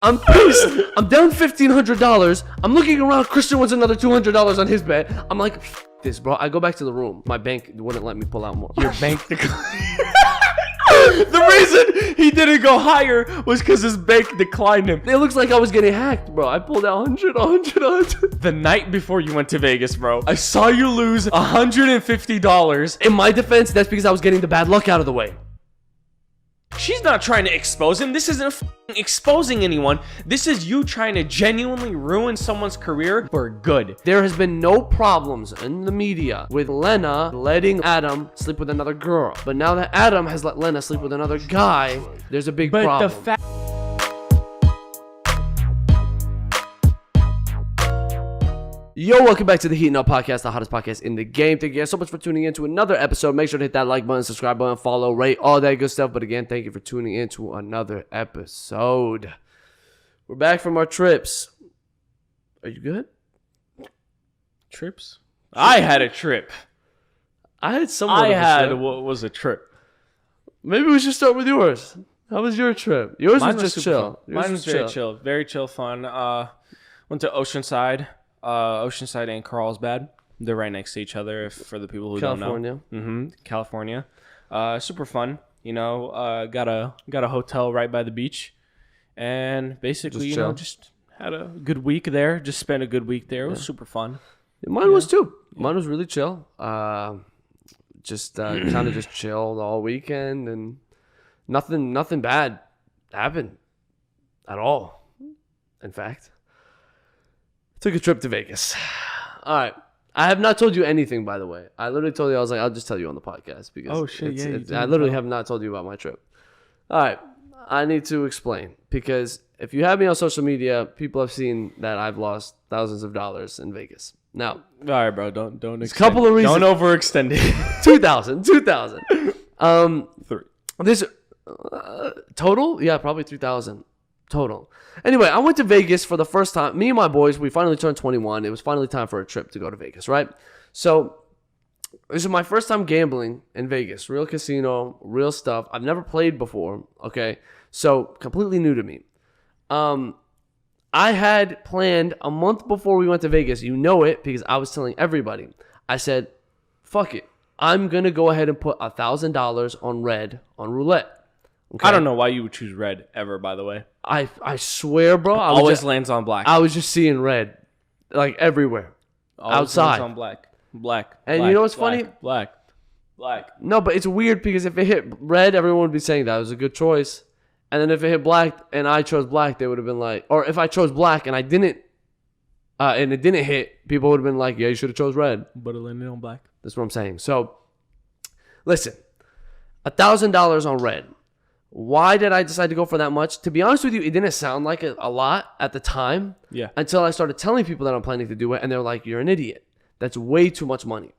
I'm pissed. I'm down $1,500. I'm looking around. Christian wants another $200 on his bet. I'm like, this, bro. I go back to the room. My bank wouldn't let me pull out more. Your bank The reason he didn't go higher was because his bank declined him. It looks like I was getting hacked, bro. I pulled out 100. The night before you went to Vegas, bro, I saw you lose $150. In my defense, that's because I was getting the bad luck out of the way. She's not trying to expose him. This isn't exposing anyone. This is you trying to genuinely ruin someone's career for good. There has been no problems in the media with Lena letting Adam sleep with another girl. But now that Adam has let Lena sleep with another guy, there's a big problem. The fact... Yo, welcome back to the Heatin podcast, the hottest podcast in the game. Thank you guys so much for tuning in to another episode. Make sure to hit that like button, subscribe button, follow, rate, all that good stuff. But again, thank you for tuning in to another episode. We're back from our trips. Are you good? Trips? I had a trip. I had somewhat what was a trip? Maybe we should start with yours. How was your trip? Yours was just chill. Mine was very chill. Very chill fun. Went to Oceanside. Oceanside and Carlsbad. They're right next to each other for the people who don't know. California. Super fun. You know, got a hotel right by the beach. And basically, just had a good week there. Just spent a good week there. It was super fun. Mine was too. Mine was really chill. Just kind of just chilled all weekend, and nothing bad happened at all. In fact, took a trip to Vegas. All right. I have not told you anything, by the way. I literally told you, I was like, I'll just tell you on the podcast because I literally have not told you about my trip. All right. I need to explain because if you have me on social media, people have seen that I've lost thousands of dollars in Vegas. Now, all right, bro, don't extend. A couple of reasons. Don't overextend it. 2,000. 3. This total? Yeah, probably 3,000 total. Anyway, I went to Vegas for the first time. Me and my boys, we finally turned 21. It was finally time for a trip to go to Vegas, right? So this is my first time gambling in Vegas. Real casino, real stuff. I've never played before, okay? So completely new to me. I had planned a month before we went to Vegas. You know it because I was telling everybody. I said, fuck it. I'm going to go ahead and put $1,000 on red on roulette. Okay. I don't know why you would choose red ever, by the way. I swear, bro. Always lands on black. I was just seeing red, like everywhere, always outside. Lands on black. And you know what's funny? Black. No, but it's weird because if it hit red, everyone would be saying that was a good choice. And then if it hit black and I chose black, they would have been like, or if I chose black and I didn't, and it didn't hit, people would have been like, yeah, you should have chose red. But it landed on black. That's what I'm saying. So, listen, $1,000 on red. Why did I decide to go for that much? To be honest with you, it didn't sound like a lot at the time. Yeah. Until I started telling people that I'm planning to do it, and they're like, "You're an idiot. That's way too much money."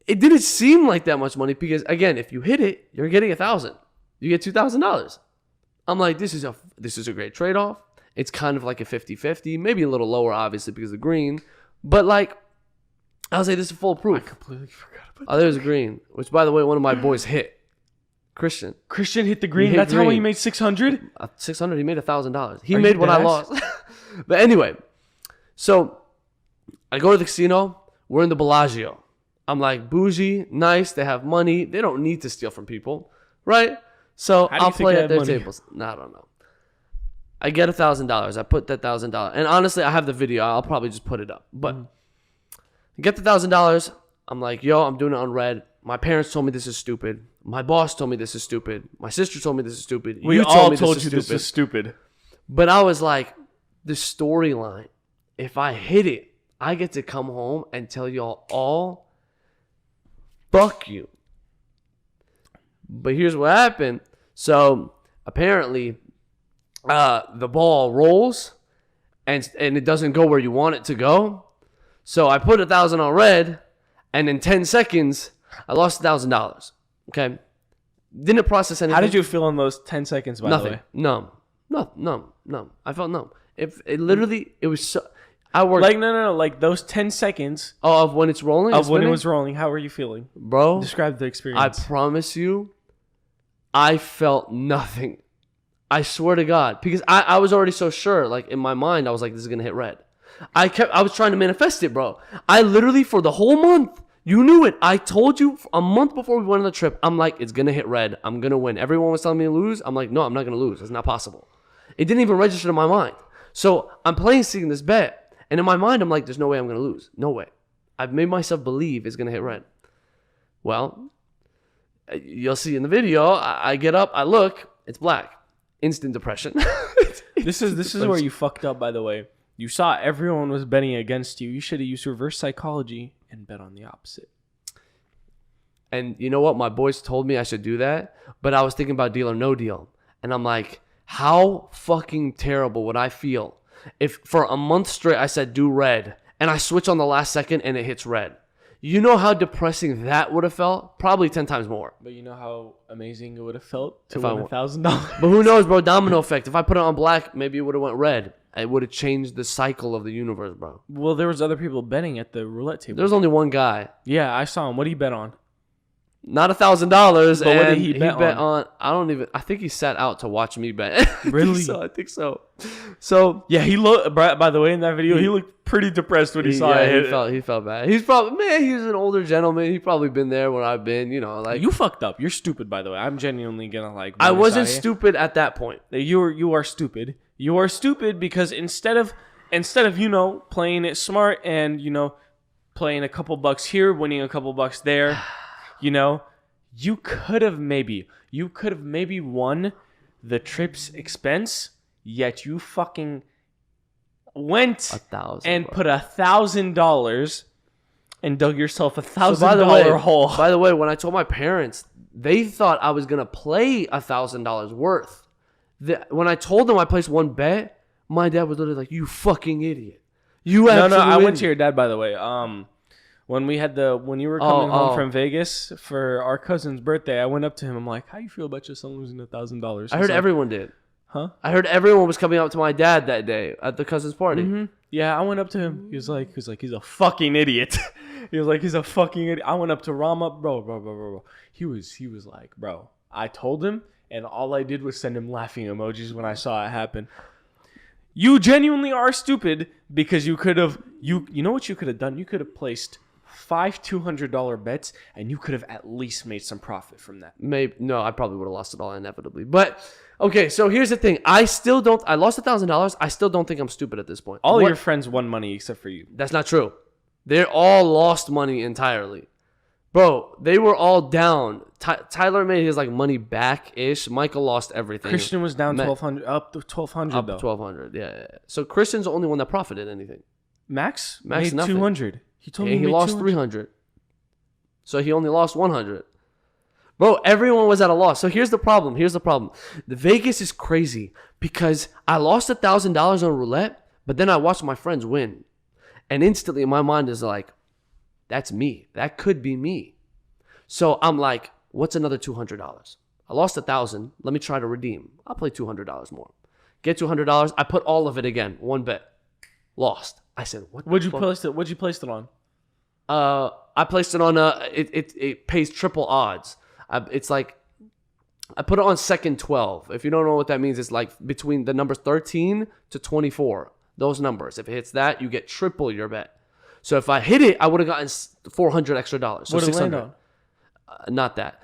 It didn't seem like that much money because, again, if you hit it, you're getting $1,000. You get $2,000. I'm like, this is a great trade-off. It's kind of like a 50-50, maybe a little lower, obviously, because of green. But like, I was like, this is foolproof. I completely forgot about that. Oh, there's a green, which, by the way, one of my boys hit. Christian hit the green. That's how he made 600. 600. He made $1,000. He made what I lost. But anyway, so I go to the casino. We're in the Bellagio. I'm like, bougie, nice. They have money. They don't need to steal from people, right? So I'll play at their tables. No, I don't know. I get $1,000. I put that $1,000, and honestly, I have the video. I'll probably just put it up. But I get the $1,000. I'm like, yo, I'm doing it on red. My parents told me this is stupid. My boss told me this is stupid. My sister told me this is stupid. We all told you this is stupid. But I was like, the storyline, if I hit it, I get to come home and tell y'all all, fuck you. But here's what happened. So apparently, the ball rolls and it doesn't go where you want it to go. So I put $1,000 on red, and in 10 seconds, I lost $1,000. Okay. Didn't process anything. How did you feel in those 10 seconds, by the way? Numb. I felt numb. It was so... I worked... Like, no. Like, those 10 seconds... Oh, of when it's rolling? Of when it was rolling. How were you feeling? Bro... Describe the experience. I promise you, I felt nothing. I swear to God, because I was already so sure. Like in my mind, I was like, this is gonna hit red. I was trying to manifest it, bro. I literally for the whole month, you knew it. I told you a month before we went on the trip. I'm like, it's gonna hit red. I'm gonna win. Everyone was telling me to lose. I'm like, no, I'm not gonna lose. It's not possible. It didn't even register in my mind. So I'm placing this bet, and in my mind, I'm like, there's no way I'm gonna lose. No way. I've made myself believe it's gonna hit red. Well, you'll see in the video. I get up, I look, it's black. Instant depression. This is where you fucked up, by the way. You saw everyone was betting against you. You should have used reverse psychology and bet on the opposite. And you know what? My boys told me I should do that, but I was thinking about deal or no deal. And I'm like, how fucking terrible would I feel if for a month straight I said do red and I switch on the last second and it hits red? You know how depressing that would have felt? Probably 10 times more. But you know how amazing it would have felt to if win $1,000? But who knows, bro? Domino effect. If I put it on black, maybe it would have went red. It would have changed the cycle of the universe, bro. Well, there was other people betting at the roulette table. There was only one guy. Yeah, I saw him. What did he bet on? Not $1,000. But what did he bet on? I think he sat out to watch me bet. Really? I think so. So yeah, he looked. By the way, in that video, he looked pretty depressed when he saw it. He felt bad. He's an older gentleman. He's probably been there when I've been. You know, like you fucked up. You're stupid, by the way. I'm genuinely gonna like. I wasn't stupid at that point. You are stupid. You are stupid because instead of playing it smart and playing a couple bucks here, winning a couple bucks there, you could have maybe won the trip's expense, yet you fucking went and put $1,000 and dug yourself $1,000 hole. By the way, when I told my parents, they thought I was gonna play $1,000 worth. When I told them I placed one bet, my dad was literally like, "You fucking idiot! You absolute I idiot." went to your dad, by the way. When you were coming home from Vegas for our cousin's birthday, I went up to him. I'm like, "How you feel about your son losing $1,000?" I heard everyone did. Huh? I heard everyone was coming up to my dad that day at the cousin's party. Mm-hmm. Yeah, I went up to him. He was like, he's a fucking idiot. He was like, he's a fucking idiot. I went up to Rama, bro. He was like, bro. I told him, and all I did was send him laughing emojis when I saw it happen. You genuinely are stupid because you could have, you know what you could have done? You could have placed 5 $200 bets, and you could have at least made some profit from that. No, I probably would have lost it all inevitably. But okay, so here's the thing: I lost $1,000. I still don't think I'm stupid at this point. All your friends won money except for you. That's not true. They all lost money entirely, bro. They were all down. Tyler made his money back ish. Michael lost everything. Christian was down $1,200, up to $1,200 up though. $1,200. Yeah. So Christian's the only one that profited anything. Max made nothing. $200. He told me he lost $300. So he only lost $100. Bro, everyone was at a loss. So here's the problem. The Vegas is crazy because I lost $1,000 on roulette, but then I watched my friends win. And instantly my mind is like, that's me. That could be me. So I'm like, what's another $200? I lost $1,000. Let me try to redeem. I'll play $200 more. Get $200. I put all of it again. One bet. Lost. I said, what? What'd you place it on? I placed it on it pays triple odds. It's like I put it on second 12. If you don't know what that means, it's like between the numbers 13 to 24. Those numbers. If it hits that, you get triple your bet. So if I hit it, I would have gotten $400 extra. So what did it land on? Not that.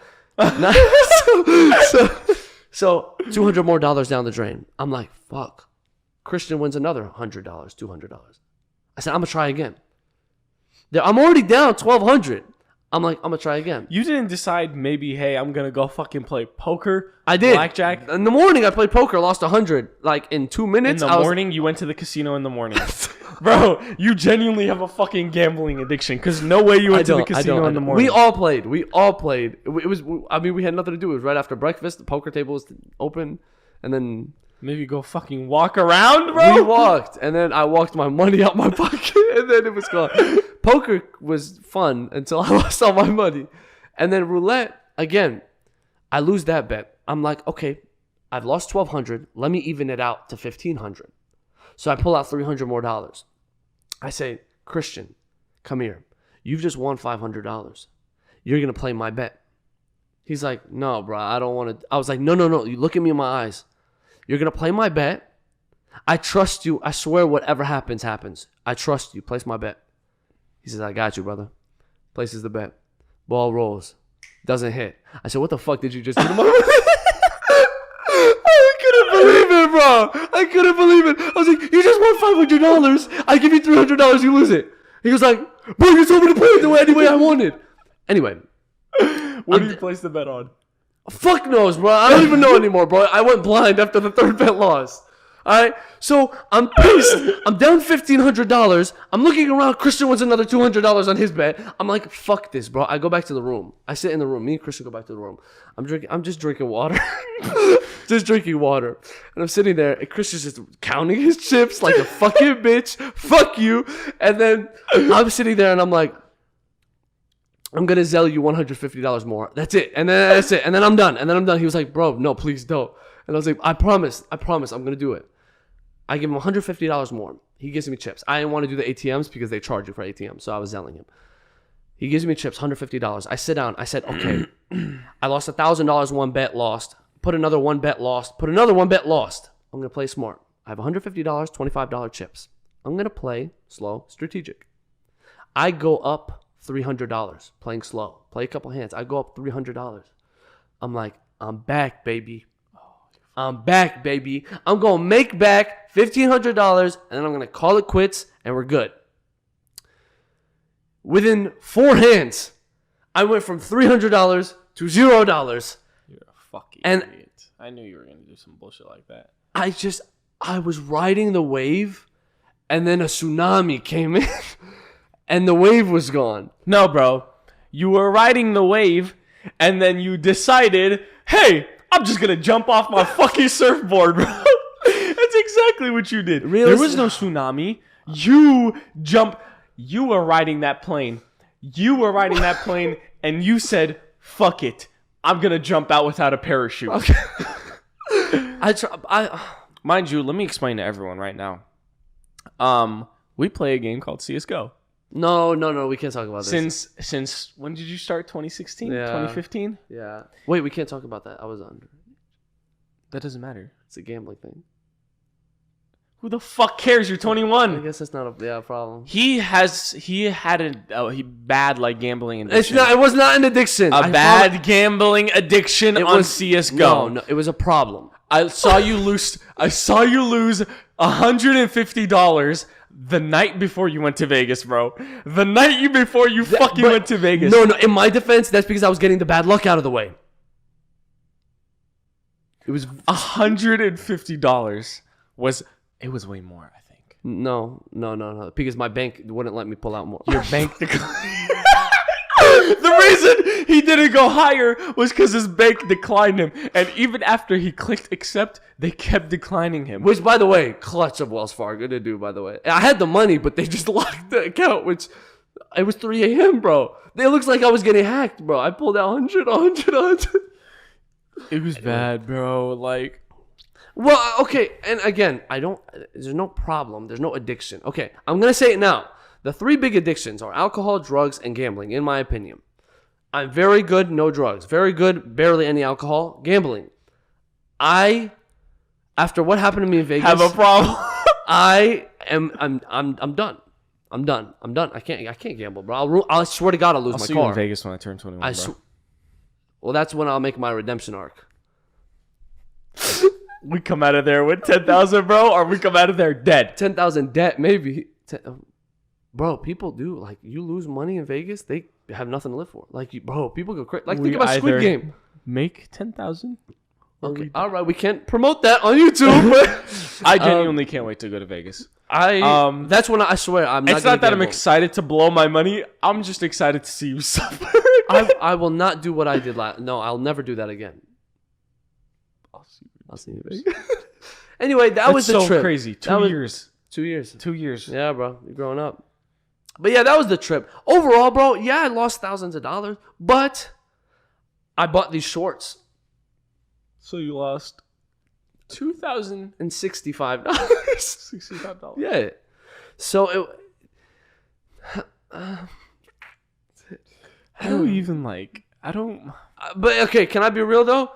So $200 more down the drain. I'm like, fuck. Christian wins another $100, $200. I said, I'm gonna try again. I'm already down $1,200. I'm like, I'm gonna try again. You didn't decide maybe, hey, I'm gonna go fucking play poker. I did. Blackjack. In the morning, I played poker, lost $100. Like in 2 minutes. In the morning, you went to the casino in the morning. Bro, you genuinely have a fucking gambling addiction. Because no way you went to the casino in the morning. We all played. It was. I mean, we had nothing to do. It was right after breakfast. The poker table was open, and then maybe go fucking walk around, bro. We walked, and then I walked my money out my pocket, and then it was gone. Poker was fun until I lost all my money. And then roulette, again, I lose that bet. I'm like, okay, I've lost $1,200. Let me even it out to $1,500. So I pull out $300 more. I say, Christian, come here. You've just won $500. You're going to play my bet. He's like, no, bro, I don't want to. I was like, no. You look at me in my eyes. You're going to play my bet. I trust you. I swear whatever happens, happens. I trust you. Place my bet. He says, I got you, brother. Places the bet. Ball rolls. Doesn't hit. I said, what the fuck did you just do to my I couldn't believe it, bro. I couldn't believe it. I was like, you just won $500. I give you $300. You lose it. He was like, bro, you told me to play it the way any way I wanted. Anyway. What did you place the bet on? Fuck knows, bro. I don't even know anymore, bro. I went blind after the third bet loss. All right, so I'm pissed. I'm down $1,500. I'm looking around. Christian wants another $200 on his bet. I'm like, fuck this, bro. I go back to the room. I sit in the room. Me and Christian go back to the room. I'm just drinking water. Just drinking water. And I'm sitting there, and Christian's just counting his chips like a fucking bitch. Fuck you. And then I'm sitting there, and I'm like, I'm going to sell you $150 more. That's it. And then that's it. And then I'm done. He was like, bro, no, please don't. And I was like, I promise, I'm going to do it. I give him $150 more. He gives me chips. I didn't want to do the ATMs because they charge you for ATMs. So I was selling him. He gives me chips, $150. I sit down. I said, okay, I lost $1,000 one bet, lost. Put another one bet, lost. Put another one bet, lost. I'm going to play smart. I have $150, $25 chips. I'm going to play slow, strategic. I go up $300 playing slow. Play a couple hands. I go up $300. I'm like, I'm back, baby. I'm back, baby. I'm going to make back $1,500, and then I'm going to call it quits, and we're good. Within 4 hands, I went from $300 to $0. You're a fucking idiot. I knew you were going to do some bullshit like that. I was riding the wave, and then a tsunami came in, and the wave was gone. No, bro. You were riding the wave, and then you decided, hey, I'm just going to jump off my fucking surfboard, bro. That's exactly what you did. There was no tsunami. You were riding that plane. And you said, fuck it. I'm going to jump out without a parachute. Okay. Mind you, let me explain to everyone right now. We play a game called CSGO. No, we can't talk about this. Since when did you start? 2016? Yeah. 2015? Yeah. Wait, we can't talk about that. I was under. That doesn't matter. It's a gambling thing. Who the fuck cares? You're 21. I guess that's not a problem. He had a bad gambling addiction. It was not an addiction. Bad gambling addiction on CS:GO. No, it was a problem. I saw you lose $150 the night before you went to Vegas, bro. The night before you went to Vegas. No. In my defense, that's because I was getting the bad luck out of the way. It was $150. It was way more, I think. No. Because my bank wouldn't let me pull out more. Your bank declined. The reason he didn't go higher was because his bank declined him. And even after he clicked accept, they kept declining him. Which, by the way, clutch of Wells Fargo to do, by the way. I had the money, but they just locked the account, which it was 3 a.m., bro. It looks like I was getting hacked, bro. I pulled out 100. It was bad, bro. Well, okay, and again, there's no problem. There's no addiction. Okay, I'm going to say it now. The 3 big addictions are alcohol, drugs, and gambling, in my opinion. I'm very good, no drugs. Very good, barely any alcohol. Gambling. After what happened to me in Vegas, have a problem. I'm done. I'm done. I can't gamble, bro. I swear to God, I'll lose my car. I'll see you in Vegas when I turn 21, bro. Well, that's when I'll make my redemption arc. We come out of there with 10,000, bro, or we come out of there dead. 10,000 debt, maybe. Bro, people do. You lose money in Vegas, they have nothing to live for. People go crazy. Think about Squid Game. Make 10,000. Okay, all right, we can't promote that on YouTube. But I genuinely can't wait to go to Vegas. That's when I swear I'm not. It's not that I'm excited to blow my money. I'm just excited to see you suffer. I will not do what I did last. No, I'll never do that again. I'll see you. Anyway, that was the so trip. Crazy. 2 years. 2 years. 2 years. Yeah, bro, you're growing up. But yeah, that was the trip. Overall, bro, yeah, I lost thousands of dollars, but I bought these shorts. So you lost $2,065. $65. Yeah. So it. I don't even I don't. But okay, can I be real though?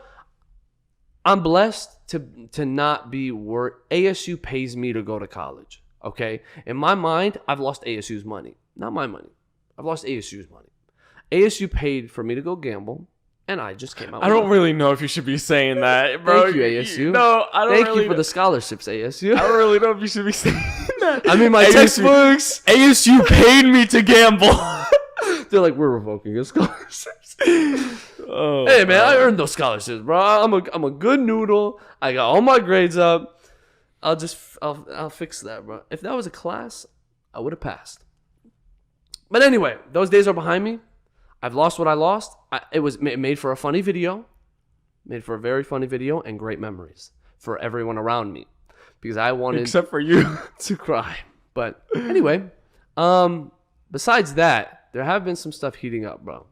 I'm blessed to not be worried. ASU pays me to go to college. Okay, in my mind, I've lost ASU's money, not my money. I've lost ASU's money. ASU paid for me to go gamble, and I just came out. I don't really know if you should be saying that, bro. Thank you, ASU. No, I don't. Thank you for the scholarships, ASU. I don't really know if you should be saying that. I mean, my textbooks. ASU paid me to gamble. They're like, we're revoking your scholarships. Oh, hey man, I earned those scholarships, bro. I'm a good noodle. I got all my grades up. I'll fix that, bro. If that was a class, I would have passed. But anyway, those days are behind me. I've lost what I lost. It made for a funny video, made for a very funny video and great memories for everyone around me, because I wanted, except for you, to cry. But anyway, besides that, there have been some stuff heating up, bro.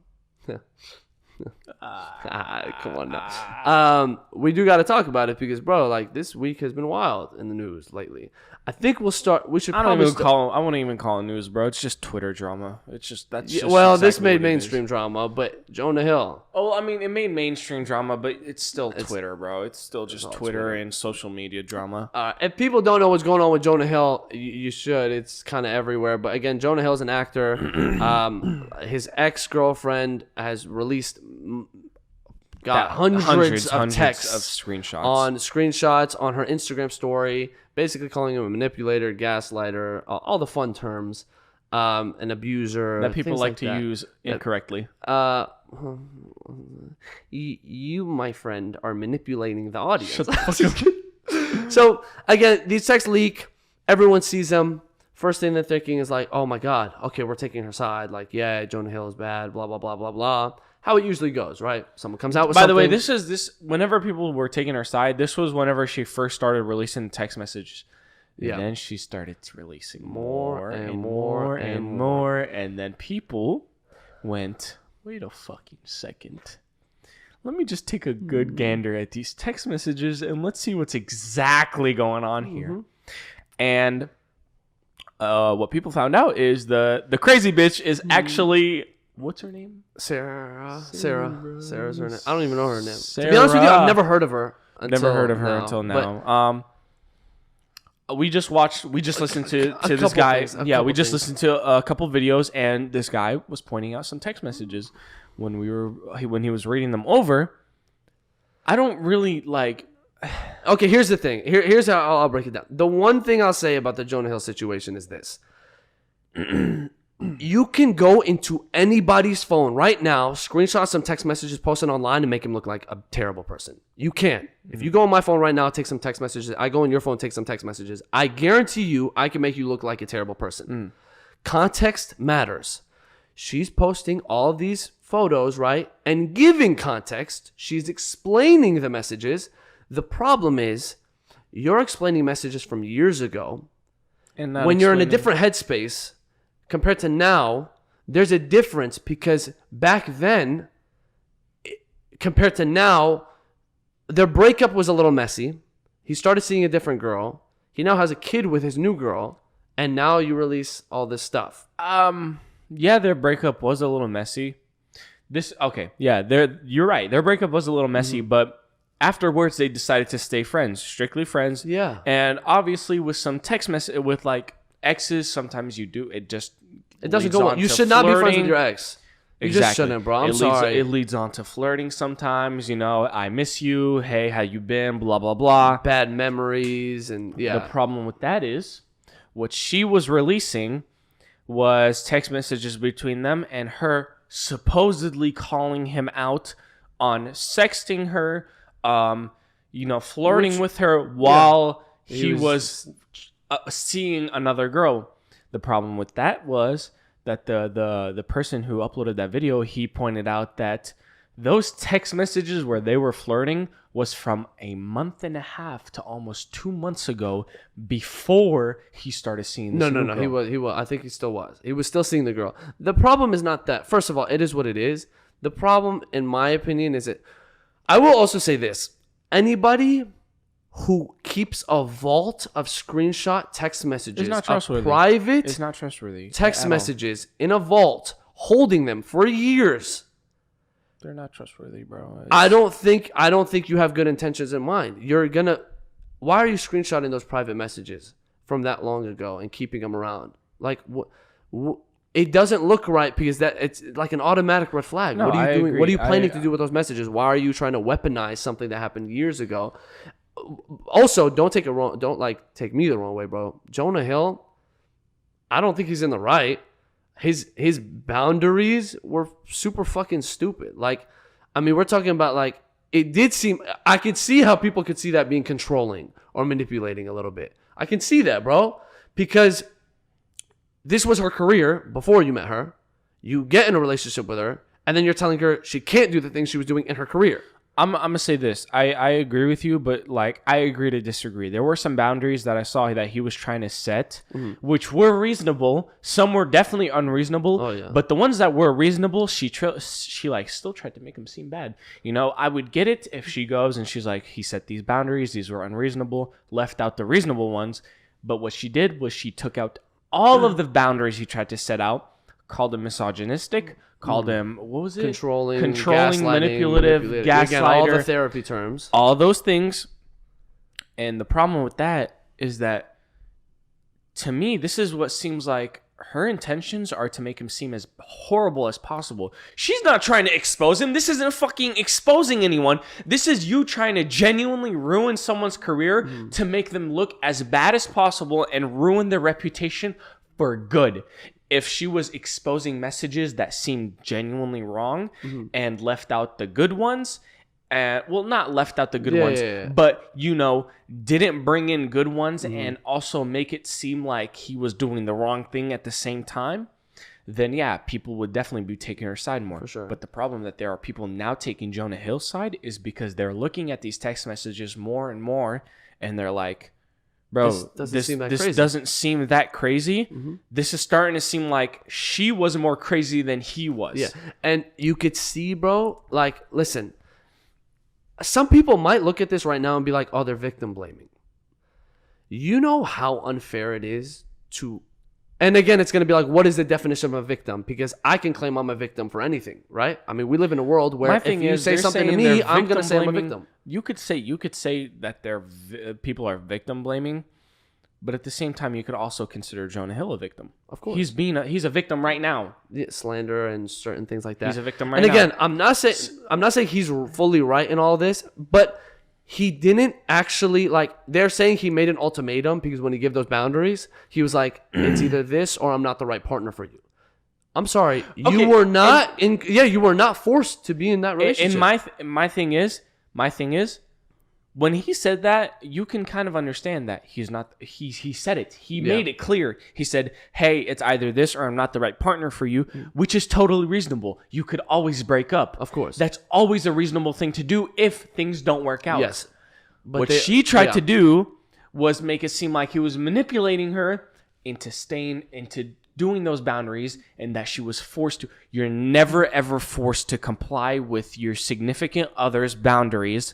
Come on now. We do got to talk about it because, bro, like this week has been wild in the news lately. I think we should. I won't even call it news, bro. It's just Twitter drama. It's just this made mainstream drama, but Jonah Hill. Oh, I mean, it made mainstream drama, but it's still Twitter, bro. It's still just Twitter and social media drama. If people don't know what's going on with Jonah Hill, you should. It's kind of everywhere. But again, Jonah Hill's an actor. His ex-girlfriend has released. Got hundreds of texts of screenshots on her Instagram story, basically calling him a manipulator, gaslighter, all the fun terms, an abuser that people like to use incorrectly. You, my friend, are manipulating the audience. Shut the fuck up. So again, these texts leak. Everyone sees them. First thing they're thinking is like, "Oh my God, okay, we're taking her side." Like, yeah, Jonah Hill is bad. Blah blah blah blah blah. How it usually goes, right? Someone comes out with something. By the way, whenever people were taking her side, this was whenever she first started releasing text messages. And then she started releasing more and more and more. And then people went, wait a fucking second. Let me just take a good gander at these text messages and let's see what's exactly going on here. And what people found out is the crazy bitch is actually... What's her name? Sarah's her name. I don't even know her name. To be honest with you, I've never heard of her. Until now. We just listened to this guy. Listened to a couple videos, and this guy was pointing out some text messages when he was reading them over. I don't really like. Okay, here's the thing. Here's how I'll break it down. The one thing I'll say about the Jonah Hill situation is this. You can go into anybody's phone right now, screenshot some text messages posted online, and make him look like a terrible person. You can. If you go on my phone right now, take some text messages. I go on your phone, take some text messages. I guarantee you, I can make you look like a terrible person. Context matters. She's posting all of these photos, right? And giving context. She's explaining the messages. The problem is, you're explaining messages from years ago. And when you're in a different headspace... Compared to now, there's a difference because back then, compared to now, their breakup was a little messy. He started seeing a different girl. He now has a kid with his new girl, and now you release all this stuff. Yeah, their breakup was a little messy. You're right. Their breakup was a little messy, but afterwards they decided to stay friends, strictly friends. Yeah. And obviously with some text message with like exes, sometimes you do it doesn't go well. You should not be friends with your ex. You just shouldn't, bro. I'm sorry. It leads on to flirting sometimes. You know, I miss you. Hey, how you been? Blah blah blah. Bad memories and yeah. The problem with that is, what she was releasing was text messages between them and her supposedly calling him out on sexting her, flirting with her while he was seeing another girl. The problem with that was that the person who uploaded that video, he pointed out that those text messages where they were flirting was from a month and a half to almost 2 months ago, before he started seeing this girl. He was. I think he still was. He was still seeing the girl. The problem is not that. First of all, it is what it is. The problem, in my opinion, is it. I will also say this. Anybody who keeps a vault of screenshot text messages, private it's not trustworthy text messages in a vault, holding them for years, They're not trustworthy, bro. I don't think you have good intentions in mind. Why are you screenshotting those private messages from that long ago and keeping them around? Like, it doesn't look right because it's like an automatic red flag. No, what are you doing? agree. What are you planning to do with those messages? Why are you trying to weaponize something that happened years ago? Also, don't take me the wrong way, bro. Jonah Hill, I don't think he's in the right. His boundaries were super fucking stupid. Like, I mean, we're talking about like, it did seem, I could see how people could see that being controlling or manipulating a little bit. I can see that, bro, because this was her career before you met her. You get in a relationship with her, and then you're telling her she can't do the things she was doing in her career. I'm gonna say this. I agree with you, but like I agree to disagree. There were some boundaries that I saw that he was trying to set, which were reasonable. Some were definitely unreasonable. Oh, yeah. But the ones that were reasonable, she like still tried to make him seem bad. You know, I would get it if she goes and she's like, he set these boundaries, these were unreasonable, left out the reasonable ones. But what she did was she took out all of the boundaries he tried to set out, called him misogynistic, called him, what was it? Controlling, manipulative, gaslighter. Again, all the therapy terms. All those things. And the problem with that is that, to me, this is what seems like her intentions are to make him seem as horrible as possible. She's not trying to expose him. This isn't fucking exposing anyone. This is you trying to genuinely ruin someone's career to make them look as bad as possible and ruin their reputation for good. If she was exposing messages that seemed genuinely wrong and left out the good ones, not left out the good ones, but, you know, didn't bring in good ones and also make it seem like he was doing the wrong thing at the same time, then, yeah, people would definitely be taking her side more. For sure. But the problem that there are people now taking Jonah Hill's side is because they're looking at these text messages more and more, and they're like, bro, this doesn't seem that crazy. This is starting to seem like she was more crazy than he was. Yeah. And you could see, bro, like, listen, some people might look at this right now and be like, oh, they're victim blaming. You know how unfair it is to, and again, it's going to be like, what is the definition of a victim? Because I can claim I'm a victim for anything, right? I mean, we live in a world where if you say something to me, I'm going to say I'm a victim. You could say that people are victim blaming, but at the same time, you could also consider Jonah Hill a victim. Of course, he's a victim right now. Yeah, slander and certain things like that. He's a victim right now. And again, I'm not saying he's fully right in all this, but he didn't actually, like, they're saying he made an ultimatum because when he gave those boundaries, he was like, it's either this or I'm not the right partner for you. I'm sorry, you were not you were not forced to be in that relationship. And my thing is, when he said that, you can kind of understand that he's not. He said it. He made it clear. He said, "Hey, it's either this or I'm not the right partner for you," which is totally reasonable. You could always break up. Of course, that's always a reasonable thing to do if things don't work out. Yes, but what she tried to do was make it seem like he was manipulating her into doing those boundaries, and that she was forced to. You're never ever forced to comply with your significant other's boundaries.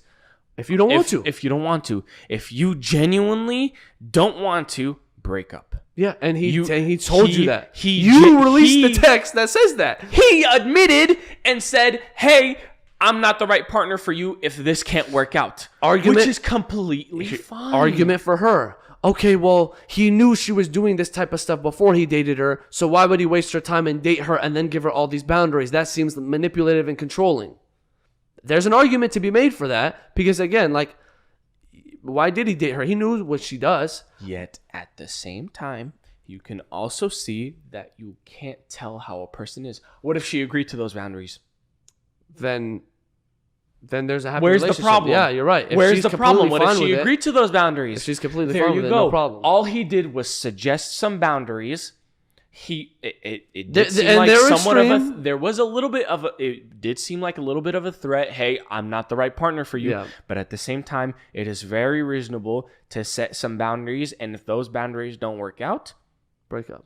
If you don't want to. If you don't want to. If you genuinely don't want to, break up. Yeah, and he told you that. You released the text that says that. He admitted and said, hey, I'm not the right partner for you if this can't work out. Which is completely fine. Argument for her. Okay, well, he knew she was doing this type of stuff before he dated her, so why would he waste her time and date her and then give her all these boundaries? That seems manipulative and controlling. There's an argument to be made for that because, again, like, why did he date her? He knew what she does. Yet at the same time, you can also see that you can't tell how a person is. What if she agreed to those boundaries? Then there's a happy Where's relationship. the problem? Yeah, you're right. Where's the problem? What if she agreed to those boundaries? If she's completely fine with it, no problem. All he did was suggest some boundaries. It did seem like somewhat of there was a little bit of it did seem like a little bit of a threat. Hey, I'm not the right partner for you. Yeah. But at the same time, it is very reasonable to set some boundaries, and if those boundaries don't work out, break up.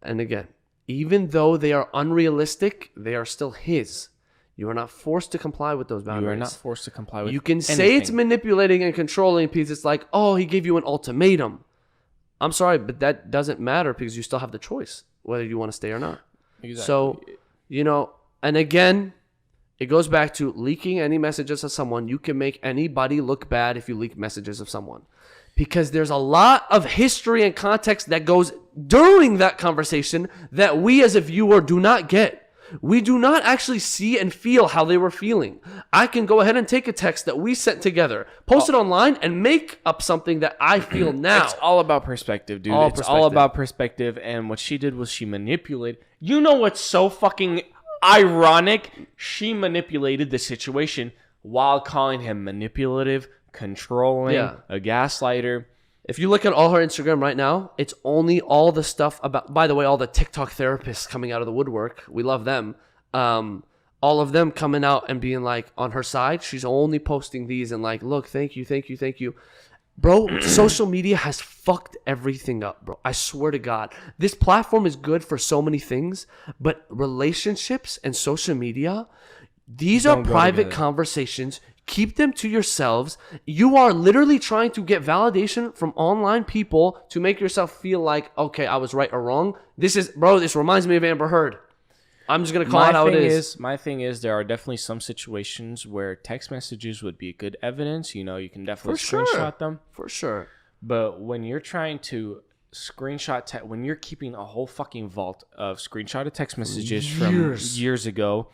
And again, even though they are unrealistic, they are still his. You are not forced to comply with those boundaries. You are not forced to comply with. You can say it's manipulating and controlling because it's like, oh, he gave you an ultimatum. I'm sorry, but that doesn't matter because you still have the choice whether you want to stay or not. Exactly. So, and again, It goes back to leaking any messages of someone. You can make anybody look bad if you leak messages of someone. Because there's a lot of history and context that goes during that conversation that we as a viewer do not get. We do not actually see and feel how they were feeling. I can go ahead and take a text that we sent together, post it online, and make up something that I feel now. It's all about perspective, dude. All about perspective. And what she did was she manipulated. You know what's so fucking ironic? She manipulated the situation while calling him manipulative, controlling, a gaslighter. If you look at all her Instagram right now, it's only all the stuff about, by the way, all the TikTok therapists coming out of the woodwork. We love them. All of them coming out and being like on her side. She's only posting these and like, look, thank you. Bro, social media has fucked everything up, bro. I swear to God. This platform is good for so many things, but relationships and social media, these are private conversations. Keep them to yourselves. You are literally trying to get validation from online people to make yourself feel like, okay, I was right or wrong. This reminds me of Amber Heard. I'm just going to call it how it is. My thing is, there are definitely some situations where text messages would be good evidence. You know, you can definitely screenshot them. For sure. But when you're trying to screenshot, when you're keeping a whole fucking vault of screenshotted text messages from years ago,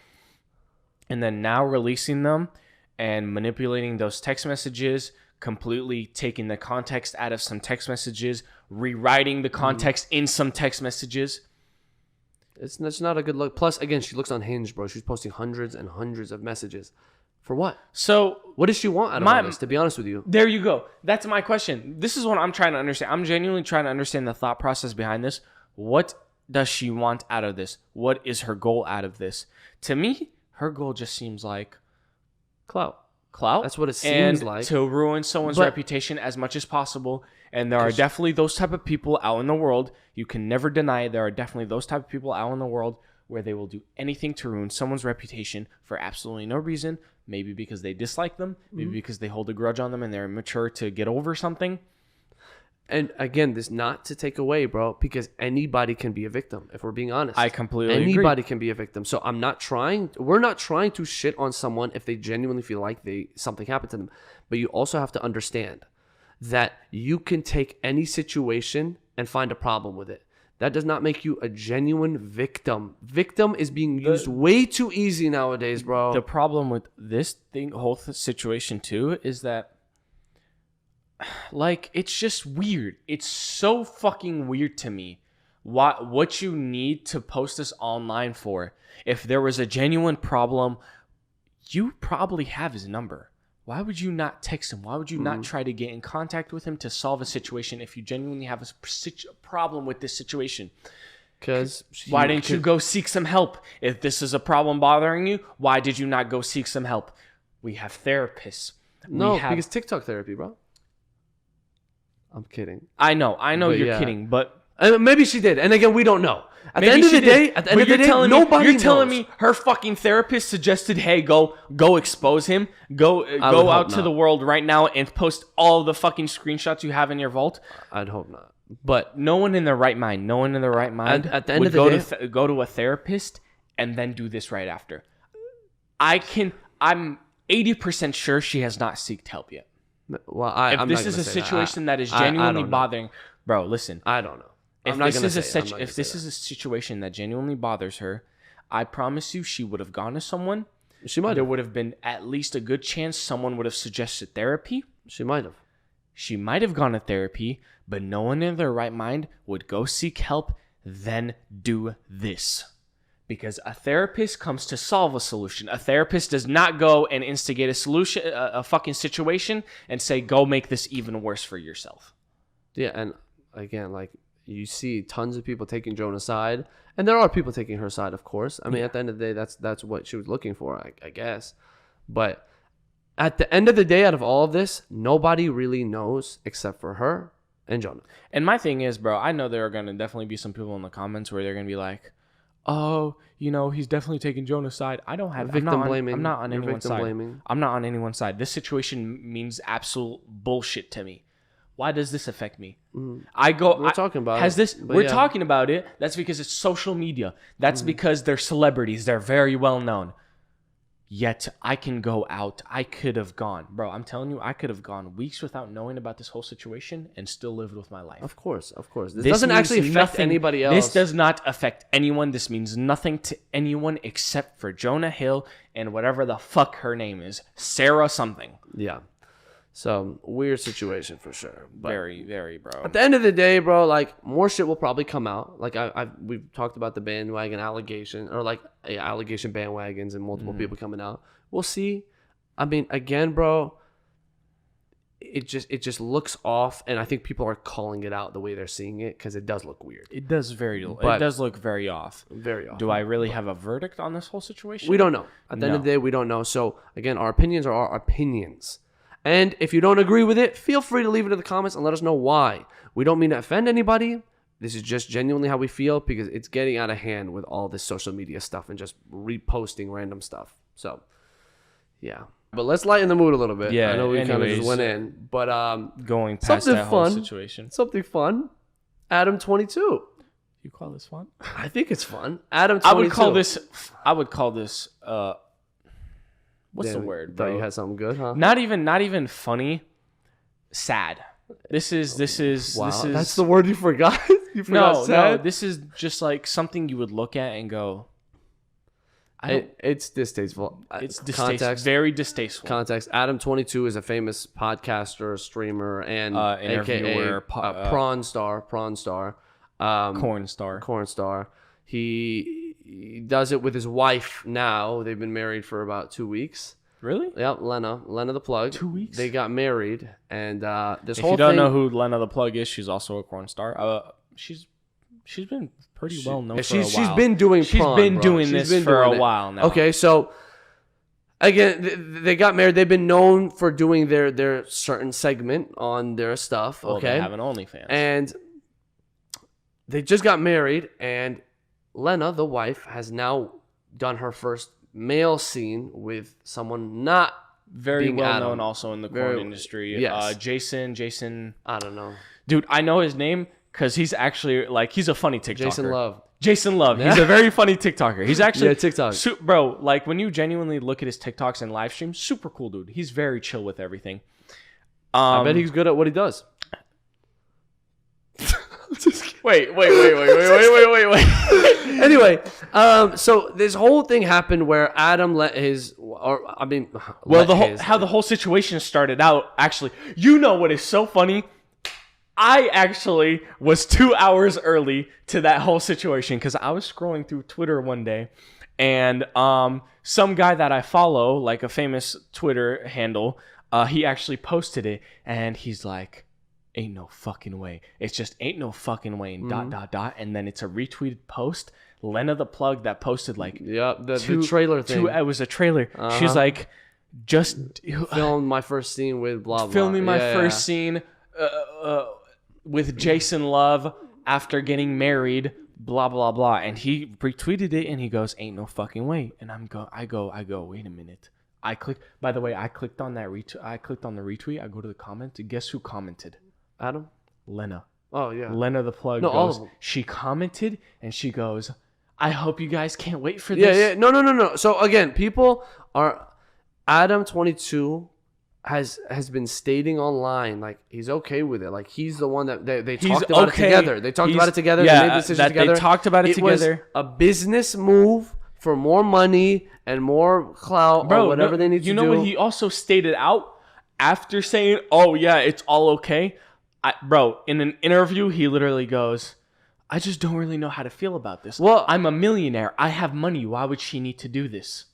and then now releasing them and manipulating those text messages, completely taking the context out of some text messages, rewriting the context in some text messages. That's not a good look. Plus, again, she looks unhinged, bro. She's posting hundreds and hundreds of messages. For what? So, what does she want out of all this, to be honest with you? There you go. That's my question. This is what I'm trying to understand. I'm genuinely trying to understand the thought process behind this. What does she want out of this? What is her goal out of this? To me, her goal just seems like clout. That's what it seems like. To ruin someone's reputation as much as possible. And there are definitely those type of people out in the world. You can never deny it. There are definitely those type of people out in the world where they will do anything to ruin someone's reputation for absolutely no reason. Maybe because they dislike them. Maybe because they hold a grudge on them and they're immature to get over something. And again, this not to take away, bro, because anybody can be a victim, if we're being honest. I completely agree. Anybody can be a victim. So we're not trying to shit on someone if they genuinely feel like something happened to them. But you also have to understand that you can take any situation and find a problem with it. That does not make you a genuine victim. Victim is being used way too easy nowadays, bro. The problem with this whole situation too is that, like, it's just weird. It's so fucking weird to me. What you need to post this online for? If there was a genuine problem, you probably have his number. Why would you not text him? Why would you not try to get in contact with him to solve a situation if you genuinely have a problem with this situation? Because why didn't you go seek some help? If this is a problem bothering you, why did you not go seek some help? We have therapists. Because TikTok therapy, bro. I'm kidding. I know you're kidding, but maybe she did. And again, we don't know. At the end of the day, nobody knows. You're telling me her fucking therapist suggested, hey, go expose him. Go out to the world right now and post all the fucking screenshots you have in your vault. I'd hope not. But no one in their right mind at the end of the day, go to a therapist and then do this right after. I'm 80% sure she has not sought help yet. Well, if this is a situation that is genuinely bothering, bro, listen. I don't know. If this is a situation that genuinely bothers her, I promise you, she would have gone to someone. There would have been at least a good chance someone would have suggested therapy. She might have gone to therapy, but no one in their right mind would go seek help, then do this. Because a therapist comes to solve a solution. A therapist does not go and instigate a solution, a fucking situation, and say, go make this even worse for yourself. Yeah, and again, like, you see tons of people taking Jonah's side, and there are people taking her side, of course. I mean, at the end of the day, that's what she was looking for, I guess. But at the end of the day, out of all of this, nobody really knows except for her and Jonah. And my thing is, bro, I know there are going to definitely be some people in the comments where they're going to be like, oh, he's definitely taking Jonah's side. I don't have victim blaming. I'm not on anyone's side. I'm not on anyone's side. This situation means absolute bullshit to me. Why does this affect me? We're talking about talking about it. That's because it's social media. That's because they're celebrities. They're very well known. Yet I can go out. I could have gone. Bro, I'm telling you, I could have gone weeks without knowing about this whole situation and still lived with my life. Of course. This doesn't actually affect anybody else. This does not affect anyone. This means nothing to anyone except for Jonah Hill and whatever the fuck her name is. Sarah something. Yeah. So, weird situation for sure. But very, very, bro. At the end of the day, bro, like, more shit will probably come out. Like, we've talked about the bandwagon allegation, or like allegation bandwagons and multiple people coming out. We'll see. I mean, again, bro, it just looks off, and I think people are calling it out the way they're seeing it because it does look weird. It does look very off. Very off. Do I really have a verdict on this whole situation? We don't know. At the end of the day, we don't know. So, again, our opinions are our opinions. And if you don't agree with it, feel free to leave it in the comments and let us know why. We don't mean to offend anybody. This is just genuinely how we feel because it's getting out of hand with all this social media stuff and just reposting random stuff. So, yeah. But let's lighten the mood a little bit. Yeah, I know we kind of just went in. But going past that whole situation. Something fun. Adam22. You call this fun? I think it's fun. Adam22. I would call this what's the word, bro? Thought you had something good, huh? Not even funny. Sad. This is wow. That's the word you forgot. You forgot sad? No. This is just like something you would look at and go. It's distasteful. It's distasteful. Very distasteful. Context. Adam22 is a famous podcaster, streamer, and interviewer, prawn star. Corn star. He does it with his wife now. They've been married for about 2 weeks. Really? Yep, Lena the Plug. 2 weeks? They got married, and this if whole you don't thing, know who Lena the Plug is, she's also a corn star. She's been pretty well known for a while. She's been doing prawn, She's been doing this for a while now. Okay, so again, they got married. They've been known for doing their certain segment on their stuff. Well, okay, they have an OnlyFans, and they just got married, and Lena, the wife, has now done her first male scene with someone not very well Adam. known also in the corn industry. Yes. Jason. I don't know. Dude, I know his name because he's actually he's a funny TikToker. Jason Love. Yeah. He's a very funny TikToker. He's actually TikTok. Bro, like when you genuinely look at his TikToks and live streams, super cool dude. He's very chill with everything. I bet he's good at what he does. Wait. Anyway, so this whole thing happened where Adam let his, how the whole situation started out. Actually, you know what is so funny? I actually was 2 hours early to that whole situation because I was scrolling through Twitter one day, and some guy that I follow, like a famous Twitter handle, he actually posted it, and he's like, ain't no fucking way. It's just ain't no fucking way. And and then it's a retweeted post. Lena the Plug that posted the trailer thing. It was a trailer. She's like, just filmed my first scene with blah blah. Filming my first scene with Jason Love after getting married. Blah blah blah. And he retweeted it and he goes, ain't no fucking way. And I go. Wait a minute. I clicked. By the way, I clicked on that retweet. I clicked on the retweet. I go to the comment. Guess who commented? Adam? Lena. Oh, yeah. Lena the Plug goes, all of them. She commented, and she goes, I hope you guys can't wait for this. Yeah. No. So, again, people are... Adam22 has been stating online, like, he's okay with it. Like, he's the one that... They talked about it together. They talked about it together. Yeah, they made decisions together. They talked about it together. Was a business move for more money and more clout or whatever they need to do. You know what he also stated out? After saying, oh, yeah, it's all okay, in an interview, he literally goes, I just don't really know how to feel about this. Well, I'm a millionaire. I have money. Why would she need to do this?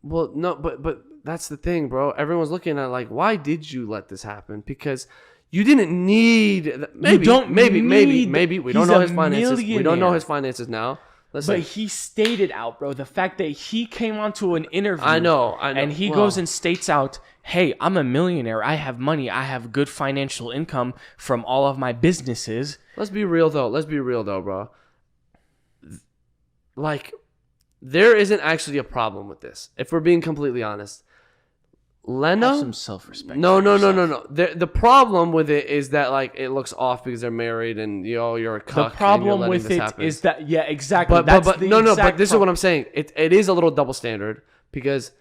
Well, no, but that's the thing, bro. Everyone's looking at like, why did you let this happen? Because you didn't need... Maybe. We don't know his finances. We don't know his finances now. Listen. But he stated out, bro, the fact that he came onto an interview. I know. And he goes and states out, hey, I'm a millionaire. I have money. I have good financial income from all of my businesses. Let's be real, though, bro. Like, there isn't actually a problem with this. If we're being completely honest. Lena... Have some self-respect. No. The problem with it is that, like, it looks off because they're married and, you're a cuck. The problem with it is that, yeah, exactly. But this is what I'm saying. It is a little double standard because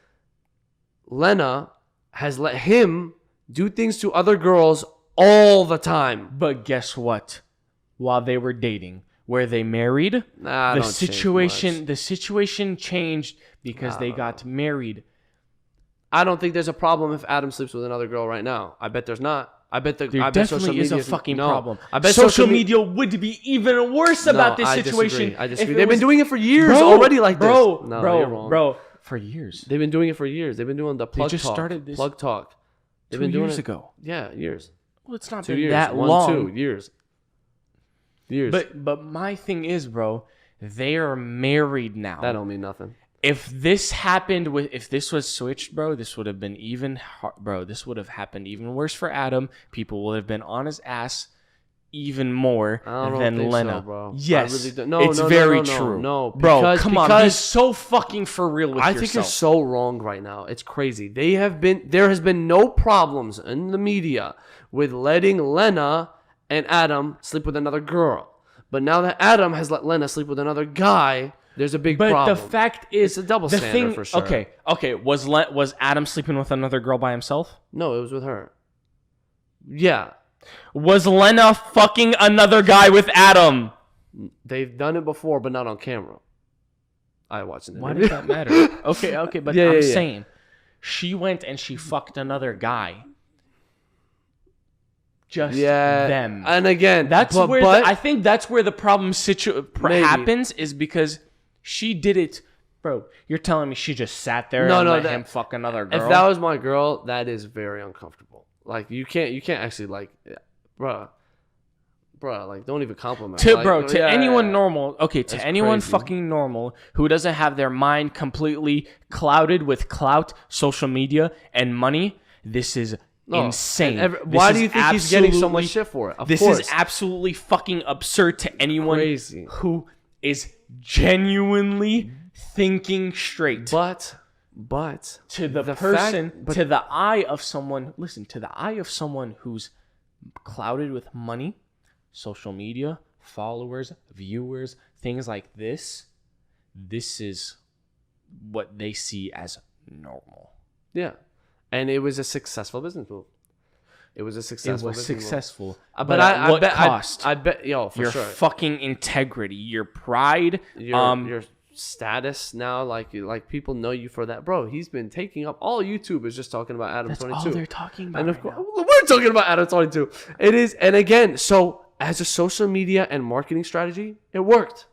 Lena has let him do things to other girls all the time. But guess what? While they were dating, were they married? The situation changed because they got married. I don't think there's a problem if Adam sleeps with another girl right now. I bet there's not. There definitely is a fucking problem. I bet social media would be even worse about this situation. I disagree. They've been doing it for years already like this. Bro. For years. They've been doing it for years. They've been doing the plug they just talk. Started this plug talk. They've been doing it ago. Yeah, years. Well, it's not 2 been years. that 1, long. 2 years. Years. But my thing is, bro, they are married now. That don't mean nothing. If this was switched, bro, this would have been even this would have happened even worse for Adam. People would have been on his ass even more than Lena. So, bro. Yes, really it's very true. No, bro, come on, be so fucking for real with yourself. I think you're so wrong right now. It's crazy. There has been no problems in the media with letting Lena and Adam sleep with another girl. But now that Adam has let Lena sleep with another guy, there's a big problem. But the fact is, it's a double standard for sure. Okay. Was Adam sleeping with another girl by himself? No, it was with her. Yeah. Was Lena fucking another guy with Adam? They've done it before, but not on camera. I watched it. Why does that matter? Okay, but I'm saying she went and she fucked another guy. Just them. And again, I think that's where the problem happens, is because she did it. Bro, you're telling me she just sat there and let him fuck another girl? If that was my girl, that is very uncomfortable. Like, you can't actually, like, bruh, like, don't even compliment. Anyone normal, to anyone crazy. Fucking normal who doesn't have their mind completely clouded with clout, social media, and money, this is insane. Why do you think he's getting so much shit for it? This is absolutely fucking absurd to anyone who is genuinely thinking straight. But to the eye of someone who's clouded with money, social media, followers, viewers, things like this is what they see as normal. Yeah. And it was a successful business move. It was successful. But at what cost? I bet, your sure. fucking integrity, your pride, your status now, like people know you for that, bro. He's been taking up all YouTube is just talking about Adam22. That's all they're talking about. And of course, we're talking about Adam22. It is, and again, so as a social media and marketing strategy, it worked.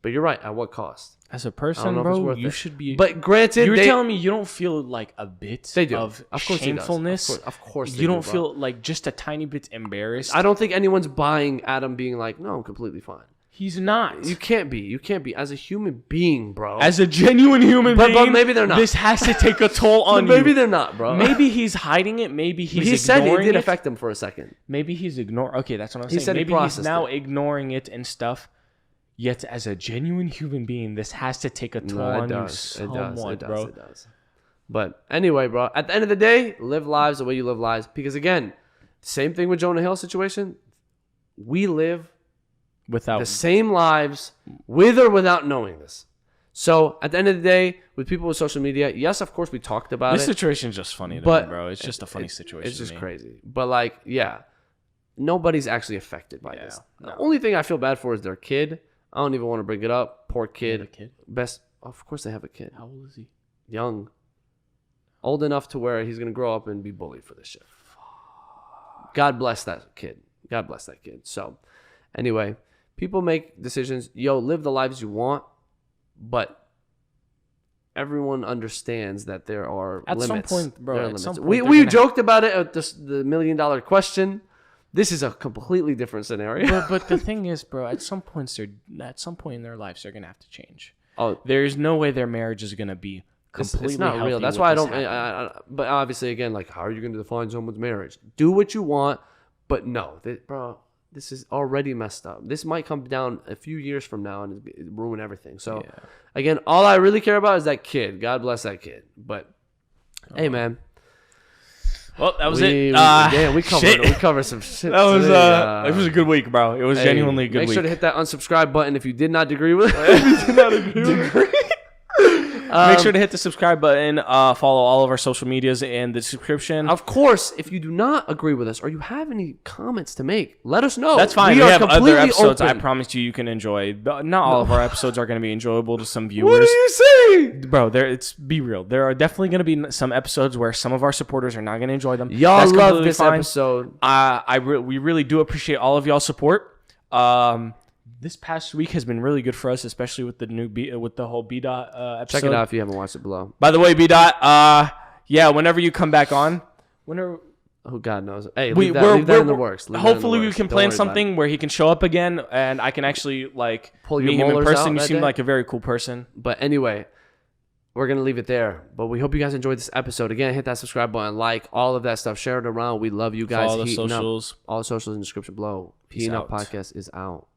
But you're right. At what cost? As a person, bro, you should be. But granted, you're telling me you don't feel like a bit of course shamefulness. Of course, you don't feel like just a tiny bit embarrassed. I don't think anyone's buying Adam being like, no, I'm completely fine. He's not. You can't be as a human being, bro. As a genuine human being. But maybe they're not. This has to take a toll on you. Maybe they're not, bro. Maybe he's hiding it. Maybe he's ignoring it. He said it did affect him for a second. Maybe he's ignoring. Okay, that's what I'm saying. Maybe he's now ignoring it and stuff. Yet, as a genuine human being, this has to take a toll on you somewhat, bro. It does. But anyway, bro, at the end of the day, live lives the way you live lives. Because again, same thing with Jonah Hill's situation. We live without the same lives, with or without knowing this. So at the end of the day, with people with social media, yes, of course, we talked about this situation is just funny to me, bro. It's just a funny situation. It's just crazy. But like, yeah, nobody's actually affected by this. No. The only thing I feel bad for is their kid. I don't even want to bring it up. Poor kid. Of course they have a kid. How old is he? Young. Old enough to where he's going to grow up and be bullied for this shit. God bless that kid. So, anyway, people make decisions. Live the lives you want, but everyone understands that there are limits. At some point, we joked about it at the $1 million question. This is a completely different scenario. But the thing is, bro, at some point in their lives, they're gonna have to change. There's no way their marriage is gonna be completely. It's not real. That's why I don't. But obviously, again, like, how are you gonna define someone's marriage? Do what you want, but no, bro, this is already messed up. This might come down a few years from now and ruin everything. So, again, all I really care about is that kid. God bless that kid. But hey, man. Well, that was it. We covered some shit. That was it was a good week, bro. It was genuinely a good week. Make sure to hit that unsubscribe button if you did not agree with it. Make sure to hit the subscribe button. Follow all of our social medias in the description. Of course, if you do not agree with us or you have any comments to make, let us know. That's fine. We have other episodes open. I promise you can enjoy. Not all of our episodes are going to be enjoyable to some viewers. What are you saying? Bro, be real. There are definitely going to be some episodes where some of our supporters are not going to enjoy them. Y'all love this episode. We really do appreciate all of y'all's support. This past week has been really good for us, especially with the new with the whole B Dot episode. Check it out if you haven't watched it below. By the way, B Dot, whenever you come back on, oh God knows. Hey, leave that in the works. Hopefully, we can plan something where he can show up again, and I can actually meet him in person. You seem like a very cool person. But anyway, we're gonna leave it there. But we hope you guys enjoyed this episode. Again, hit that subscribe button, like all of that stuff, share it around. We love you guys. All the socials in the description below. Heatin Up Podcast is out.